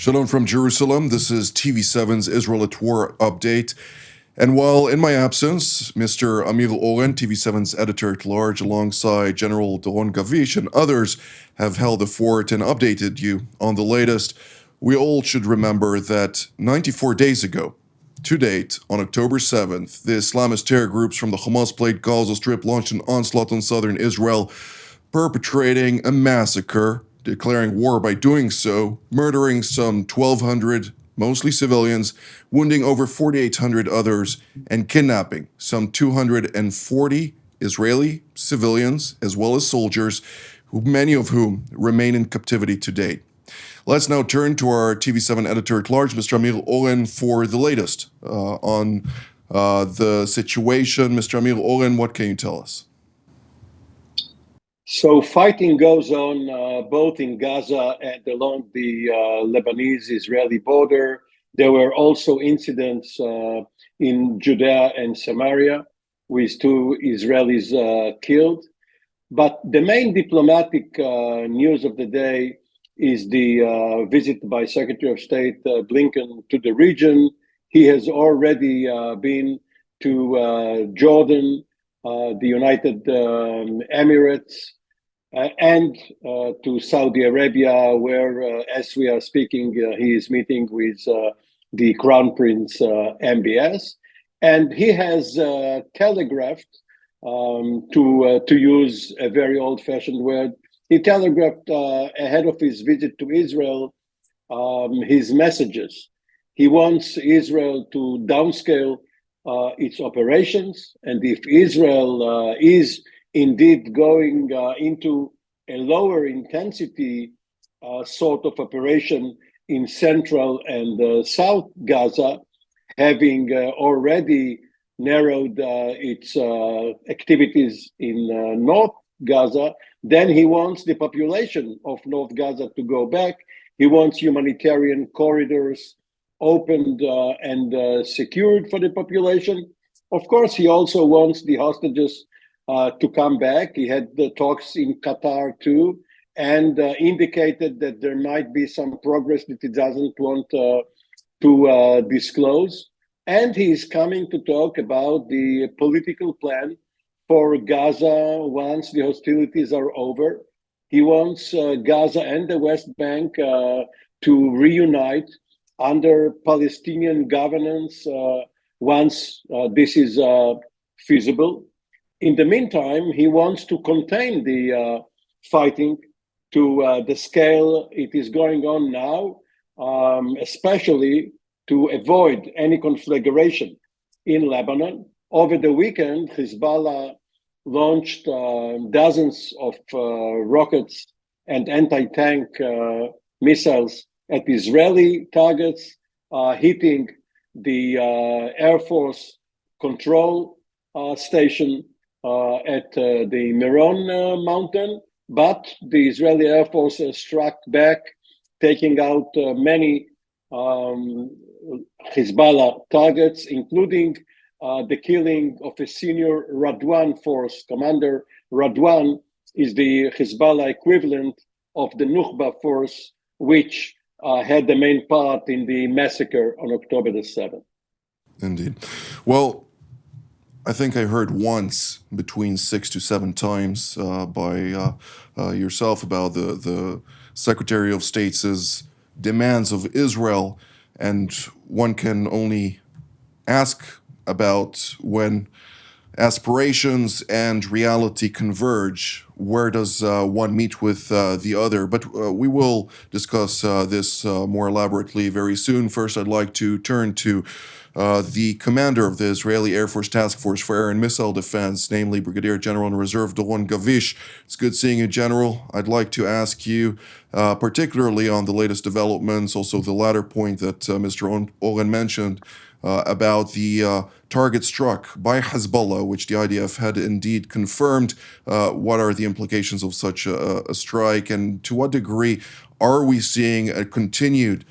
Shalom from Jerusalem. This is TV7's Israel at War update. And while in my absence, Mr. Amir Oren, TV7's editor-at-large, alongside General Doron Gavish and others have held the fort and updated you on the latest, we all should remember that 94 days ago, to date, on October 7th, the Islamist terror groups from the Hamas-plagued Gaza Strip launched an onslaught on southern Israel, perpetrating a massacre, declaring war by doing so, murdering some 1,200, mostly civilians, wounding over 4,800 others, and kidnapping some 240 Israeli civilians as well as soldiers, many of whom remain in captivity to date. Let's now turn to our TV7 editor-at-large, Mr. Amir Oren, for the latest on the situation. Mr. Amir Oren, what can you tell us? So fighting goes on both in Gaza and along the Lebanese-Israeli border. There were also incidents in Judea and Samaria with 2 Israelis killed. But the main diplomatic news of the day is the visit by Secretary of State Blinken to the region. He has already been to Jordan, the United Emirates, and to Saudi Arabia, where, as we are speaking, he is meeting with the Crown Prince MBS. And he has telegraphed, to use a very old-fashioned word, he telegraphed ahead of his visit to Israel his messages. He wants Israel to downscale its operations, and if Israel is indeed going into a lower intensity sort of operation in central and south Gaza, having already narrowed its activities in North Gaza, then he wants the population of North Gaza to go back. He wants humanitarian corridors opened and secured for the population. Of course, he also wants the hostages to come back. He had the talks in Qatar too, and indicated that there might be some progress that he doesn't want to disclose. And he is coming to talk about the political plan for Gaza once the hostilities are over. He wants Gaza and the West Bank to reunite under Palestinian governance once this is feasible. In the meantime, he wants to contain the fighting to the scale it is going on now, especially to avoid any conflagration in Lebanon. Over the weekend, Hezbollah launched dozens of rockets and anti-tank missiles at Israeli targets, hitting the Air Force control station at the Meron mountain, but the Israeli Air Force struck back, taking out many Hezbollah targets, including the killing of a senior Radwan force commander. Radwan is the Hezbollah equivalent of the Nukhba force, which had the main part in the massacre on October the 7th. Indeed. Well, I think I heard once between 6 to 7 times by yourself about the Secretary of State's demands of Israel, and one can only ask about when aspirations and reality converge, where does one meet with the other? But we will discuss this more elaborately very soon. First, I'd like to turn to the commander of the Israeli Air Force Task Force for Air and Missile Defense, namely Brigadier General in Reserve Doron Gavish. It's good seeing you, General. I'd like to ask you, particularly on the latest developments, also the latter point that Mr. Oren mentioned, about the target struck by Hezbollah, which the IDF had indeed confirmed. What are the implications of such a strike, and to what degree are we seeing a continued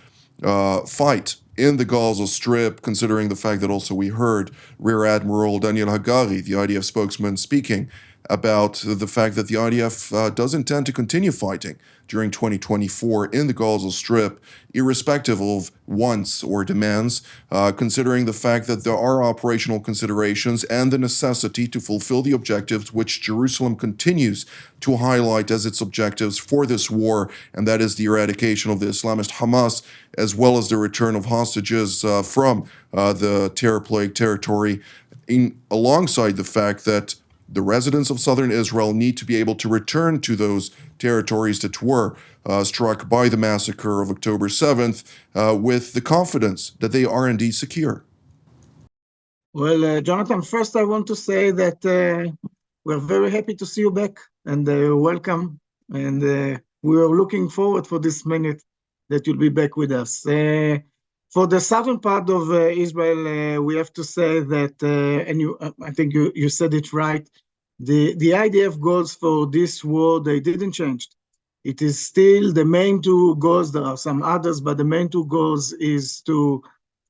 fight in the Gaza Strip, considering the fact that also we heard Rear Admiral Daniel Hagari, the IDF spokesman, speaking about the fact that the IDF does intend to continue fighting during 2024 in the Gaza Strip, irrespective of wants or demands, considering the fact that there are operational considerations and the necessity to fulfill the objectives which Jerusalem continues to highlight as its objectives for this war, and that is the eradication of the Islamist Hamas, as well as the return of hostages from the terror-plagued territory, alongside the fact that the residents of southern Israel need to be able to return to those territories that were struck by the massacre of October 7th with the confidence that they are indeed secure. Well, Jonathan, first I want to say that we're very happy to see you back and welcome. And we are looking forward for this minute that you'll be back with us. For the southern part of Israel, we have to say that, I think you said it right, the IDF goals for this war, they didn't change. It is still the main two goals. There are some others, but the main two goals is to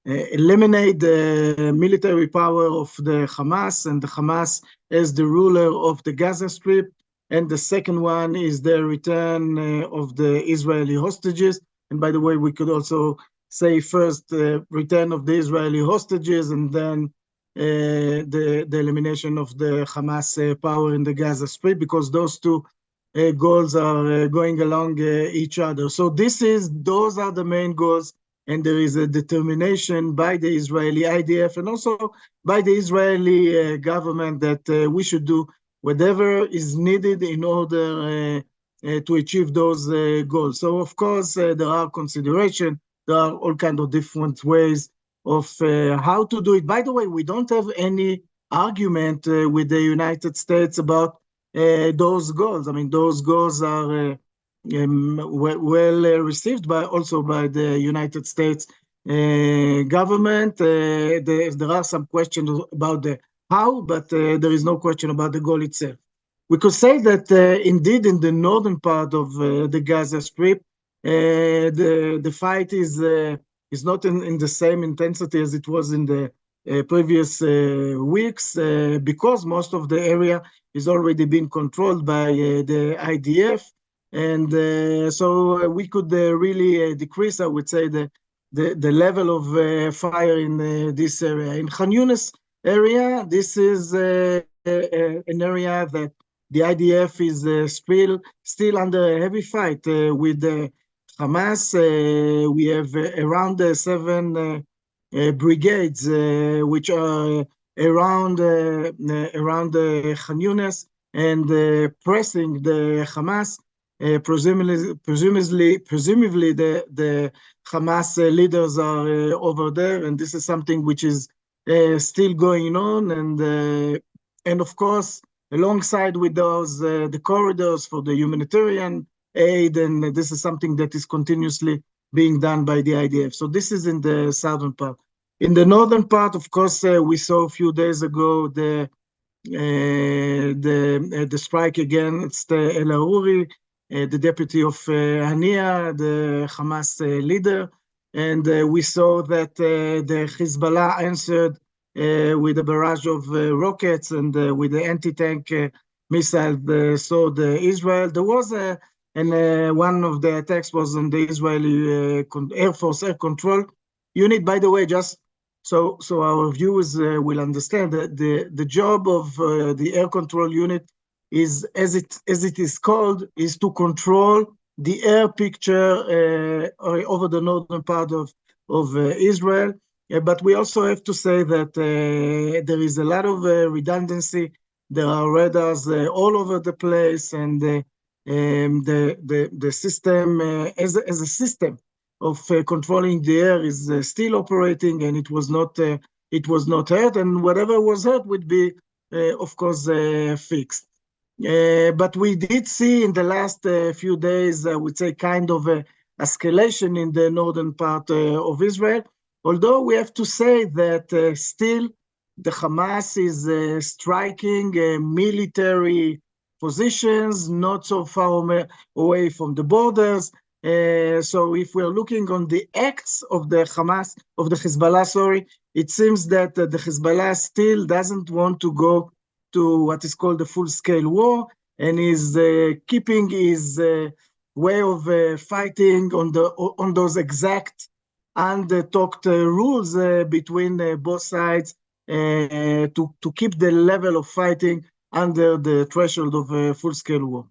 eliminate the military power of the Hamas and the Hamas as the ruler of the Gaza Strip. And the second one is the return of the Israeli hostages. And by the way, we could also say first return of the Israeli hostages and then the elimination of the Hamas power in the Gaza Strip, because those two goals are going along each other. So those are the main goals, and there is a determination by the Israeli IDF and also by the Israeli government that we should do whatever is needed in order to achieve those goals. So of course there are considerations. There are all kinds of different ways of how to do it. By the way, we don't have any argument with the United States about those goals. I mean, those goals are well received also by the United States government. There are some questions about the how, but there is no question about the goal itself. We could say that indeed in the northern part of the Gaza Strip, the fight is not in the same intensity as it was in the previous weeks, because most of the area is already been controlled by the IDF, and so we could really decrease, I would say, the level of fire in this area. In Khan Yunis area, this is an area that the IDF is still under a heavy fight with the Hamas. We have around 7 brigades which are around Khan Yunis and pressing the Hamas. Presumably the Hamas leaders are over there, and this is something which is still going on. And of course, alongside with those, the corridors for the humanitarian aid, and this is something that is continuously being done by the IDF. So this is in the southern part. In the northern part, of course, we saw a few days ago the strike against El Aruri, the deputy of Hania, the Hamas leader, and we saw that the Hezbollah answered with a barrage of rockets and with the anti-tank missile. So the Israel, there was one of the attacks was on the Israeli Air Force air control unit. By the way, just so our viewers will understand that the job of the air control unit is, as it is called, is to control the air picture over the northern part of Israel. But we also have to say that there is a lot of redundancy. There are radars all over the place, and the system as a system of controlling the air is still operating, and it was not hurt, and whatever was hurt would be, of course, fixed. But we did see in the last few days, I would say, kind of a escalation in the northern part of Israel. Although we have to say that still the Hamas is striking military positions not so far away from the borders. So if we're looking on the acts of the Hezbollah, it seems that the Hezbollah still doesn't want to go to what is called a full-scale war, and is keeping his way of fighting on those exact and talked rules between both sides to keep the level of fighting under the threshold of a full-scale war.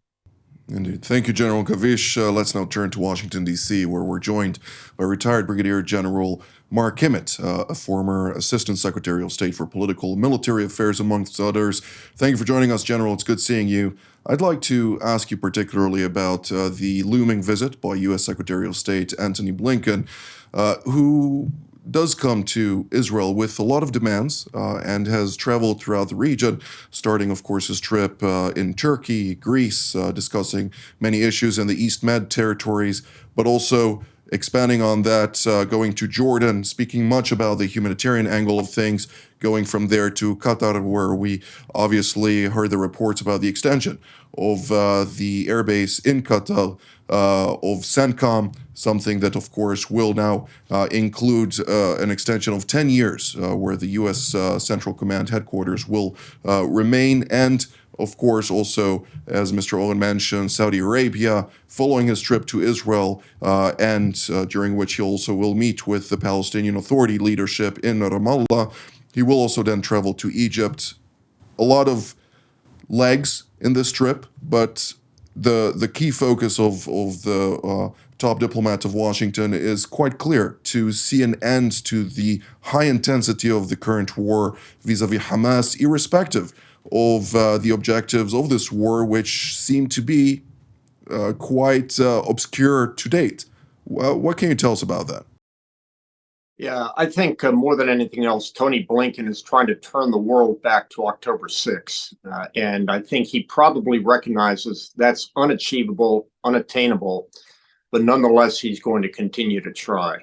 Indeed. Thank you, General Kavish. Let's now turn to Washington, D.C., where we're joined by retired Brigadier General Mark Emmett, a former Assistant Secretary of State for Political and Military Affairs, amongst others. Thank you for joining us, General. It's good seeing you. I'd like to ask you particularly about the looming visit by U.S. Secretary of State Antony Blinken, who does come to Israel with a lot of demands and has traveled throughout the region, starting, of course, his trip in Turkey, Greece, discussing many issues in the East Med territories, but also expanding on that, going to Jordan, speaking much about the humanitarian angle of things, going from there to Qatar, where we obviously heard the reports about the extension of the airbase in Qatar, of CENTCOM, something that, of course, will now include an extension of 10 years, where the U.S. Central Command headquarters will remain, and of course, also, as Mr. Owen mentioned, Saudi Arabia, following his trip to Israel, and during which he also will meet with the Palestinian Authority leadership in Ramallah. He will also then travel to Egypt. A lot of legs in this trip, but the key focus of the top diplomat of Washington is quite clear: to see an end to the high intensity of the current war vis-a-vis Hamas, irrespective of the objectives of this war, which seem to be quite obscure to date. What can you tell us about that? Yeah, I think more than anything else, Tony Blinken is trying to turn the world back to October 6th. And I think he probably recognizes that's unachievable, unattainable, but nonetheless, he's going to continue to try.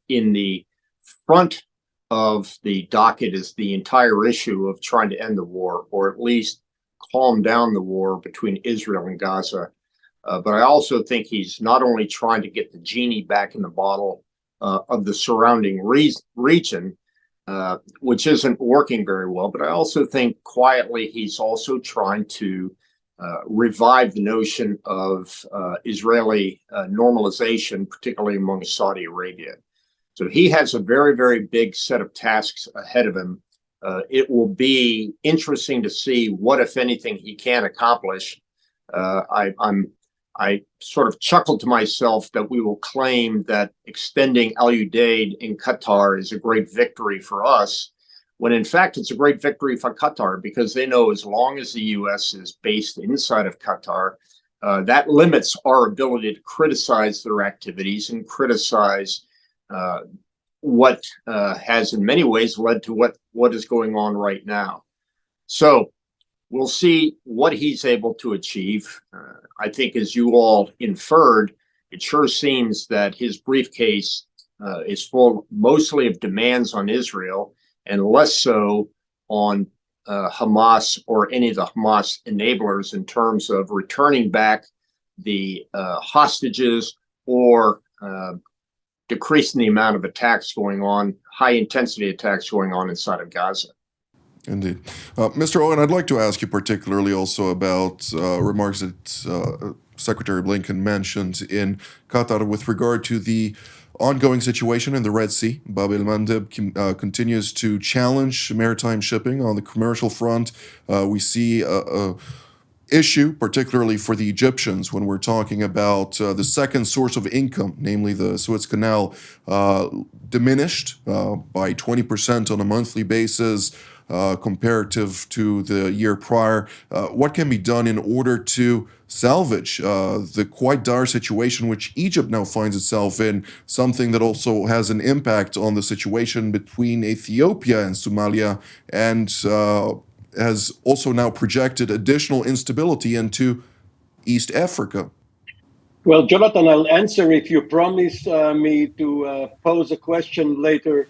In the front of the docket is the entire issue of trying to end the war, or at least calm down the war between Israel and Gaza. But I also think he's not only trying to get the genie back in the bottle of the surrounding region, which isn't working very well, but I also think quietly he's also trying to revive the notion of Israeli normalization, particularly among Saudi Arabia. So he has a very, very big set of tasks ahead of him. It will be interesting to see what, if anything, he can accomplish. I sort of chuckled to myself that we will claim that extending Al Udeid in Qatar is a great victory for us, when in fact it's a great victory for Qatar, because they know as long as the U.S. is based inside of Qatar, that limits our ability to criticize their activities and criticize what has in many ways led to what is going on right now. So we'll see what he's able to achieve. I think, as you all inferred, it sure seems that his briefcase is full mostly of demands on Israel and less so on Hamas or any of the Hamas enablers in terms of returning back the hostages or decreasing the amount of attacks going on, high intensity attacks going on inside of Gaza. Indeed. Mr. Owen, I'd like to ask you particularly also about remarks that Secretary Blinken mentioned in Qatar with regard to the ongoing situation in the Red Sea. Bab el-Mandeb continues to challenge maritime shipping on the commercial front. We see a issue, particularly for the Egyptians, when we're talking about the second source of income, namely the Suez Canal, diminished by 20% on a monthly basis comparative to the year prior. What can be done in order to salvage the quite dire situation which Egypt now finds itself in, something that also has an impact on the situation between Ethiopia and Somalia, and has also now projected additional instability into East Africa? Well, Jonathan, I'll answer if you promise me to pose a question later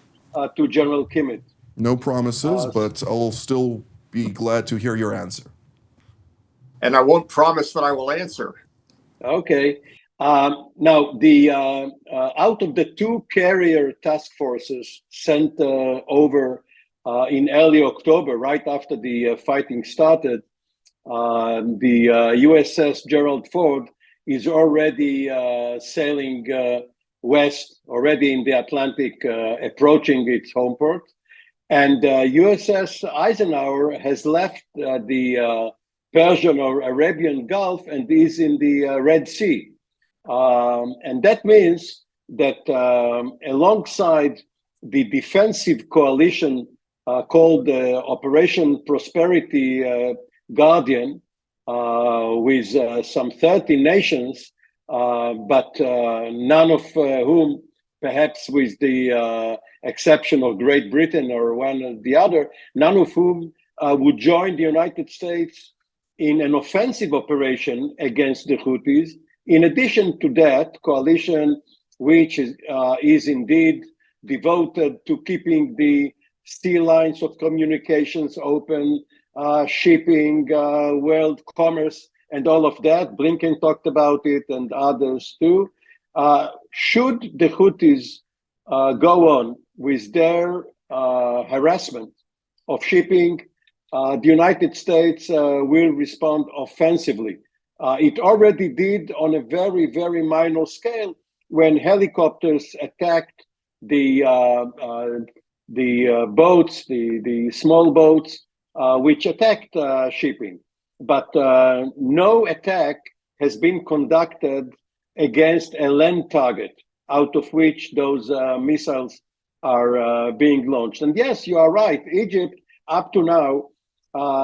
to General Kimmett. No promises, but I'll still be glad to hear your answer. And I won't promise that I will answer. Okay. Now, the out of the two carrier task forces sent over in early October, right after the fighting started, the USS Gerald Ford is already sailing west, already in the Atlantic, approaching its home port. And USS Eisenhower has left the Persian or Arabian Gulf and is in the Red Sea. And that means that alongside the defensive coalition called Operation Prosperity Guardian, with some 30 nations, but none of whom, perhaps with the exception of Great Britain or one or the other, none of whom would join the United States in an offensive operation against the Houthis. In addition to that, coalition which is indeed devoted to keeping the sea lines of communications open, shipping, world commerce, and all of that. Blinken talked about it, and others too. Should the Houthis go on with their harassment of shipping, the United States will respond offensively. It already did on a very, very minor scale when helicopters attacked the boats, the small boats, which attacked shipping. But no attack has been conducted against a land target out of which those missiles are being launched. And yes, you are right. Egypt, up to now,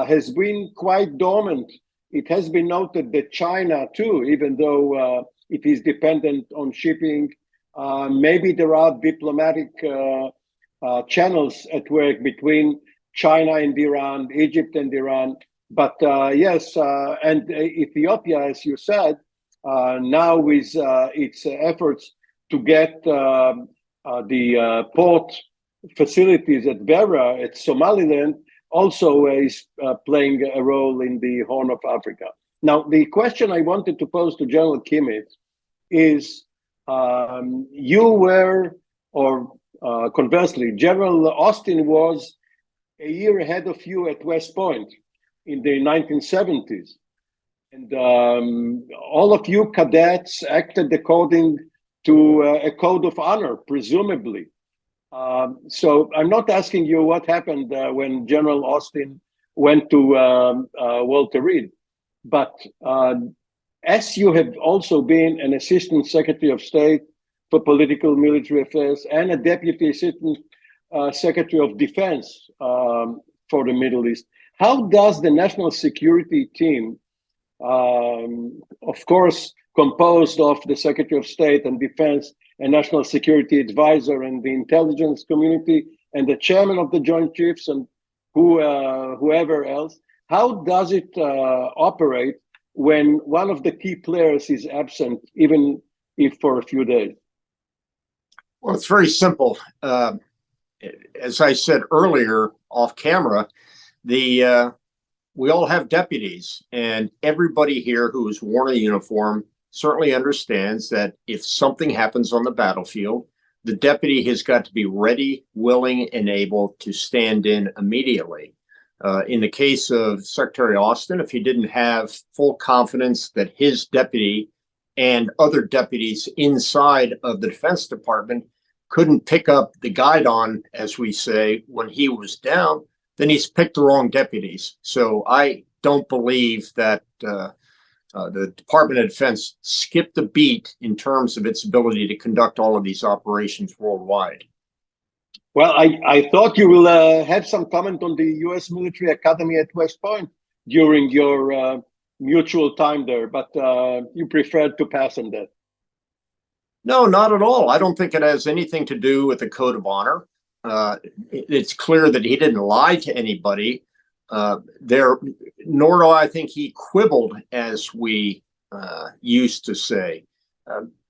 has been quite dormant. It has been noted that China, too, even though it is dependent on shipping, maybe there are diplomatic channels at work between China and Iran, Egypt and Iran. But yes, and Ethiopia, as you said, now with its efforts to get the port facilities at Beira, at Somaliland, also is playing a role in the Horn of Africa. Now, the question I wanted to pose to General Kimmich is, you were, or conversely, General Austin was a year ahead of you at West Point in the 1970s. And all of you cadets acted according to a code of honor, presumably. So I'm not asking you what happened when General Austin went to Walter Reed, but as you have also been an Assistant Secretary of State for Political Military Affairs and a Deputy Assistant Secretary of Defense for the Middle East, how does the National Security Team, of course, composed of the Secretary of State and Defense and National Security Advisor and the intelligence community and the Chairman of the Joint Chiefs and whoever else, how does it operate when one of the key players is absent, even if for a few days? Well, it's very simple. As I said earlier off camera, we all have deputies, and everybody here who has worn a uniform certainly understands that if something happens on the battlefield, the deputy has got to be ready, willing, and able to stand in immediately. In the case of Secretary Austin, if he didn't have full confidence that his deputy and other deputies inside of the Defense Department couldn't pick up the guidon, as we say, when he was down, then he's picked the wrong deputies. So I don't believe that the Department of Defense skipped a beat in terms of its ability to conduct all of these operations worldwide. Well, I thought you will have some comment on the U.S. Military Academy at West Point during your mutual time there, but you preferred to pass on that. No, not at all. I don't think it has anything to do with the code of honor. It's clear that he didn't lie to anybody. Nor do I think he quibbled, as we used to say.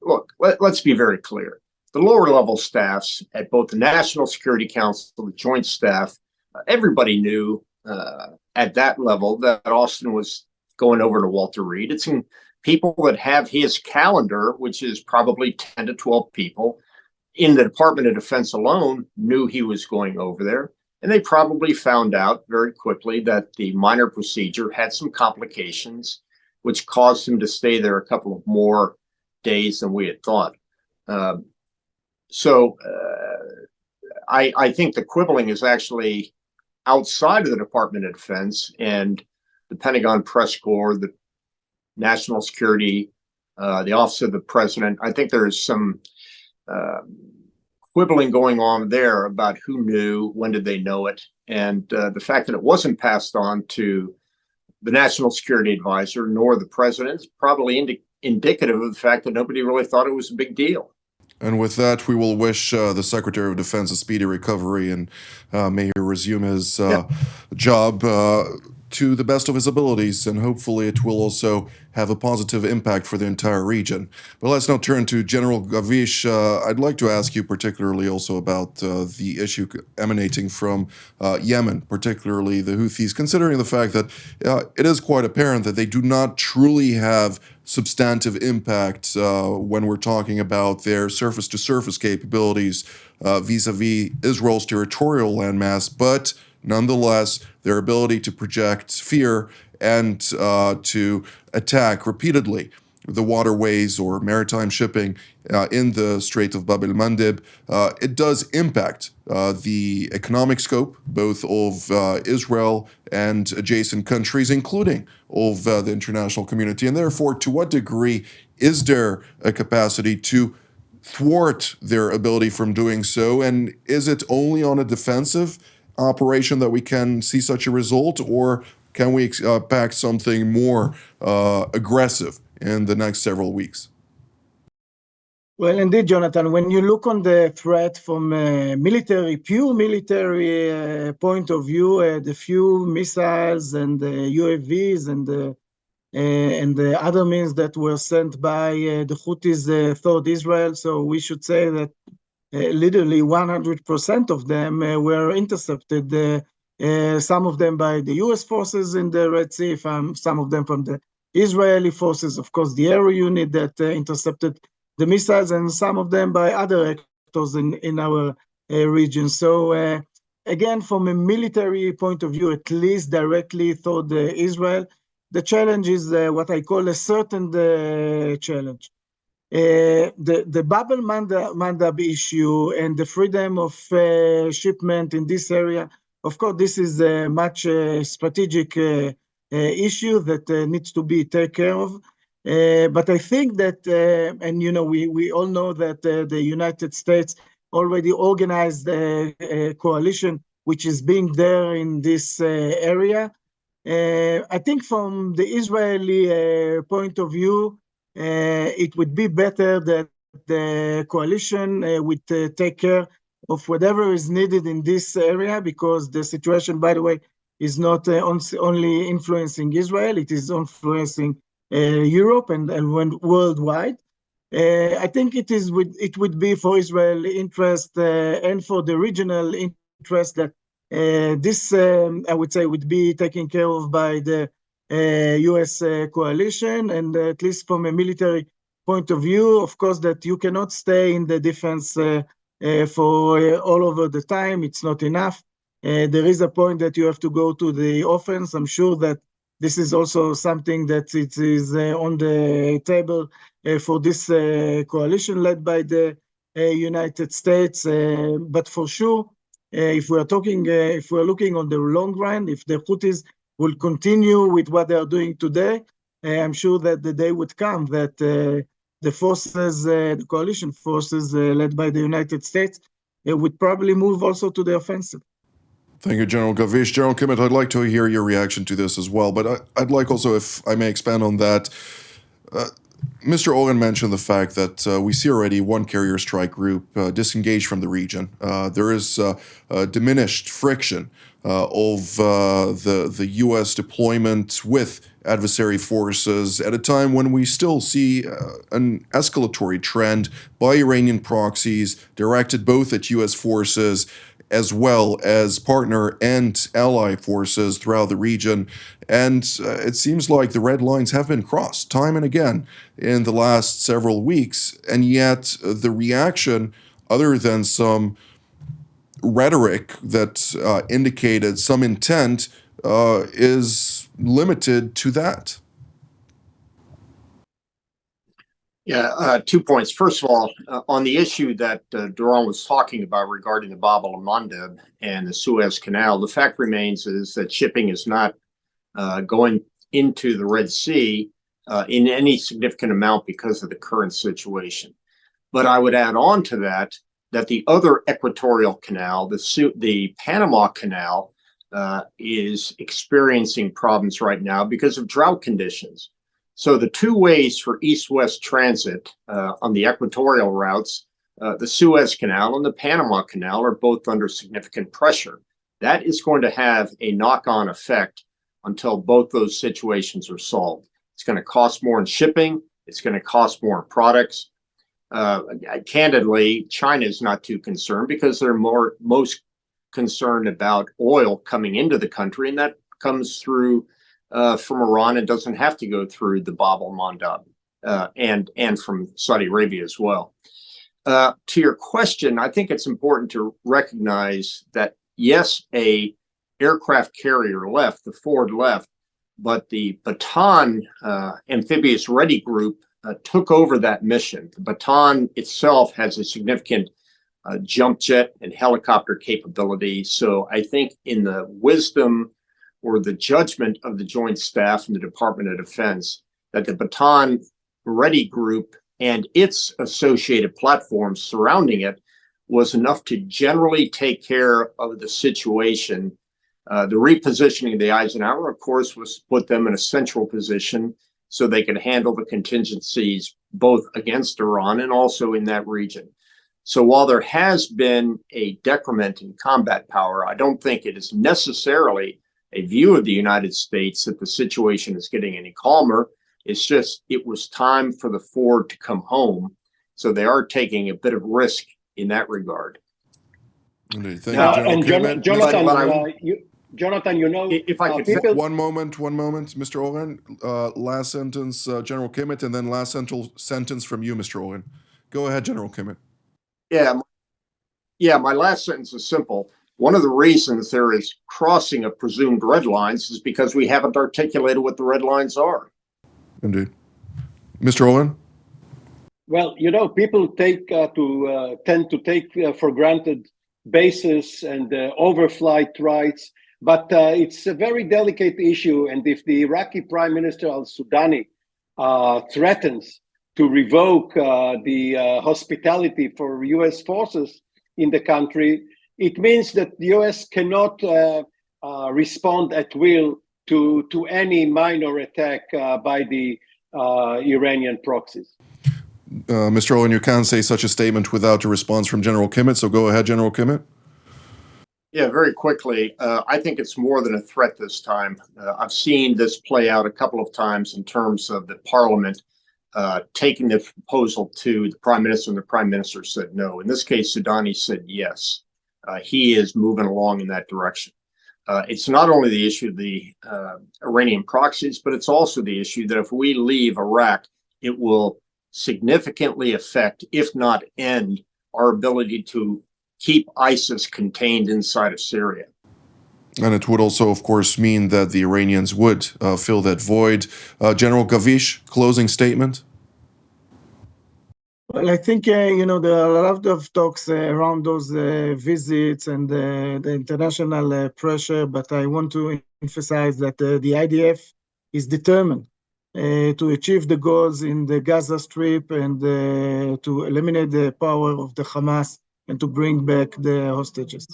Look, let's be very clear. The lower level staffs at both the National Security Council, the Joint Staff, everybody knew at that level that Austin was going over to Walter Reed. It's in people that have his calendar, which is probably 10 to 12 people in the Department of Defense alone, knew he was going over there. And they probably found out very quickly that the minor procedure had some complications, which caused him to stay there a couple of more days than we had thought. So I think the quibbling is actually outside of the Department of Defense and the Pentagon Press Corps, the National Security, the Office of the President. I think there's some quibbling going on there about who knew, when did they know it, and the fact that it wasn't passed on to the National Security Advisor nor the President is probably indicative of the fact that nobody really thought it was a big deal. And with that, we will wish the Secretary of Defense a speedy recovery, and may he resume his job to the best of his abilities, and hopefully it will also have a positive impact for the entire region. But let's now turn to General Gavish. I'd like to ask you particularly also about the issue emanating from Yemen, particularly the Houthis, considering the fact that it is quite apparent that they do not truly have substantive impact when we're talking about their surface-to-surface capabilities vis-a-vis Israel's territorial landmass, but nonetheless, their ability to project fear and to attack repeatedly the waterways or maritime shipping in the Strait of Bab el-Mandeb, it does impact the economic scope, both of Israel and adjacent countries, including of the international community. And therefore, to what degree is there a capacity to thwart their ability from doing so? And is it only on a defensive operation that we can see such a result, or can we expect something more aggressive in the next several weeks? Well, indeed, Jonathan, when you look on the threat from a pure military point of view, the few missiles and the UAVs and the other means that were sent by the Houthis toward Israel, so we should say that literally 100% of them were intercepted, some of them by the US forces in the Red Sea, some of them from the Israeli forces, of course, the air unit that intercepted the missiles, and some of them by other actors in our region. So again, from a military point of view, at least directly toward Israel, the challenge is what I call a certain challenge. The Bab el-Mandeb issue and the freedom of shipment in this area, of course, this is a much strategic issue that needs to be taken care of. But I think that, and you know, we all know that the United States already organized a coalition which is being there in this area. I think from the Israeli point of view, it would be better that the coalition would take care of whatever is needed in this area, because the situation, by the way, is not only influencing Israel, it is influencing Europe and worldwide. I think it would be for Israel interest and for the regional interest that this, I would say, would be taken care of by the US coalition, and at least from a military point of view, of course, that you cannot stay in the defense for all over the time. It's not enough. There is a point that you have to go to the offense. I'm sure that this is also something that it is on the table for this coalition led by the United States. But for sure, if we're looking on the long run, if the Houthis will continue with what they are doing today, I'm sure that the day would come that the forces, the coalition forces led by the United States, would probably move also to the offensive. Thank you, General Gavish. General Kimmett, I'd like to hear your reaction to this as well, but I'd like also, if I may expand on that, Mr. Oren mentioned the fact that we see already one carrier strike group disengaged from the region. There is diminished friction of the U.S. deployment with adversary forces at a time when we still see an escalatory trend by Iranian proxies directed both at U.S. forces as well as partner and ally forces throughout the region. And it seems like the red lines have been crossed time and again in the last several weeks. And yet the reaction, other than some rhetoric that indicated some intent is limited to that. Yeah, 2 points. First of all, on the issue that Doron was talking about regarding the Bab el-Mandeb and the Suez Canal, the fact remains is that shipping is not going into the Red Sea in any significant amount because of the current situation. But I would add on to that the other equatorial canal, the Panama Canal, is experiencing problems right now because of drought conditions. So the two ways for east-west transit on the equatorial routes, the Suez Canal and the Panama Canal, are both under significant pressure. That is going to have a knock-on effect until both those situations are solved. It's going to cost more in shipping. It's going to cost more in products. Candidly, China is not too concerned because they're most concerned about oil coming into the country, and that comes through from Iran and doesn't have to go through the Bab el-Mandeb and from Saudi Arabia as well. To your question, I think it's important to recognize that, yes, a aircraft carrier left, the Ford left, but the Bataan Amphibious Ready Group took over that mission. The Bataan itself has a significant jump jet and helicopter capability. So I think in the wisdom or the judgment of the Joint Staff and the Department of Defense, that the Bataan Ready Group and its associated platforms surrounding it was enough to generally take care of the situation. The repositioning of the Eisenhower, of course, was to put them in a central position so they could handle the contingencies both against Iran and also in that region. So while there has been a decrement in combat power, I don't think it is necessarily a view of the United States that the situation is getting any calmer. It's just it was time for the Ford to come home. So they are taking a bit of risk in that regard. Indeed. Thank you, and Jonathan, you know, if I could people... One moment, Mr. Oren. Last sentence, General Kimmett, and then last sentence from you, Mr. Oren. Go ahead, General Kimmett. Yeah, my last sentence is simple. One of the reasons there is crossing of presumed red lines is because we haven't articulated what the red lines are. Indeed. Mr. Owen? Well, you know, people tend to take for granted bases and overflight rights, but it's a very delicate issue. And if the Iraqi Prime Minister al-Sudani threatens to revoke the hospitality for U.S. forces in the country, it means that the U.S. cannot respond at will to any minor attack by the Iranian proxies. Mr. Owen, you can't say such a statement without a response from General Kimmett, so go ahead, General Kimmett. Yeah, very quickly. I think it's more than a threat this time. I've seen this play out a couple of times in terms of the parliament taking the proposal to the prime minister, and the prime minister said no. In this case, Sudani said yes. He is moving along in that direction. It's not only the issue of the Iranian proxies, but it's also the issue that if we leave Iraq, it will significantly affect, if not end, our ability to keep ISIS contained inside of Syria. And it would also, of course, mean that the Iranians would fill that void. General Gavish, closing statement? Well, I think, there are a lot of talks around those visits and the international pressure, but I want to emphasize that the IDF is determined to achieve the goals in the Gaza Strip and to eliminate the power of the Hamas and to bring back the hostages.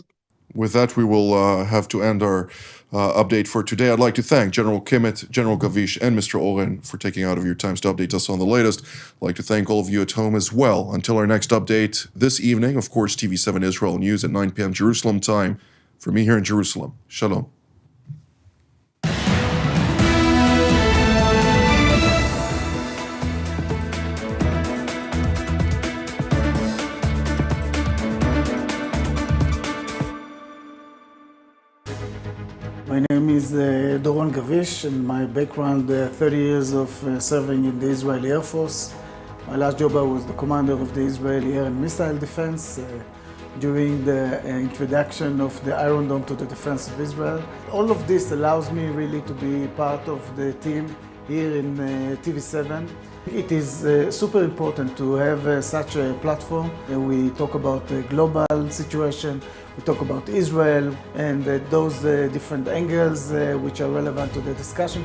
With that, we will have to end our update for today. I'd like to thank General Kimmett, General Gavish, and Mr. Oren for taking out of your times to update us on the latest. I'd like to thank all of you at home as well. Until our next update this evening, of course, TV7 Israel news at 9 p.m. Jerusalem time. For me here in Jerusalem, Shalom. My name is Doron Gavish, and my background, 30 years of serving in the Israeli Air Force. My last job, I was the commander of the Israeli Air and Missile Defense. during the introduction of the Iron Dome to the defense of Israel. All of this allows me really to be part of the team here in TV7. It is super important to have such a platform. We talk about the global situation, we talk about Israel and those different angles which are relevant to the discussion.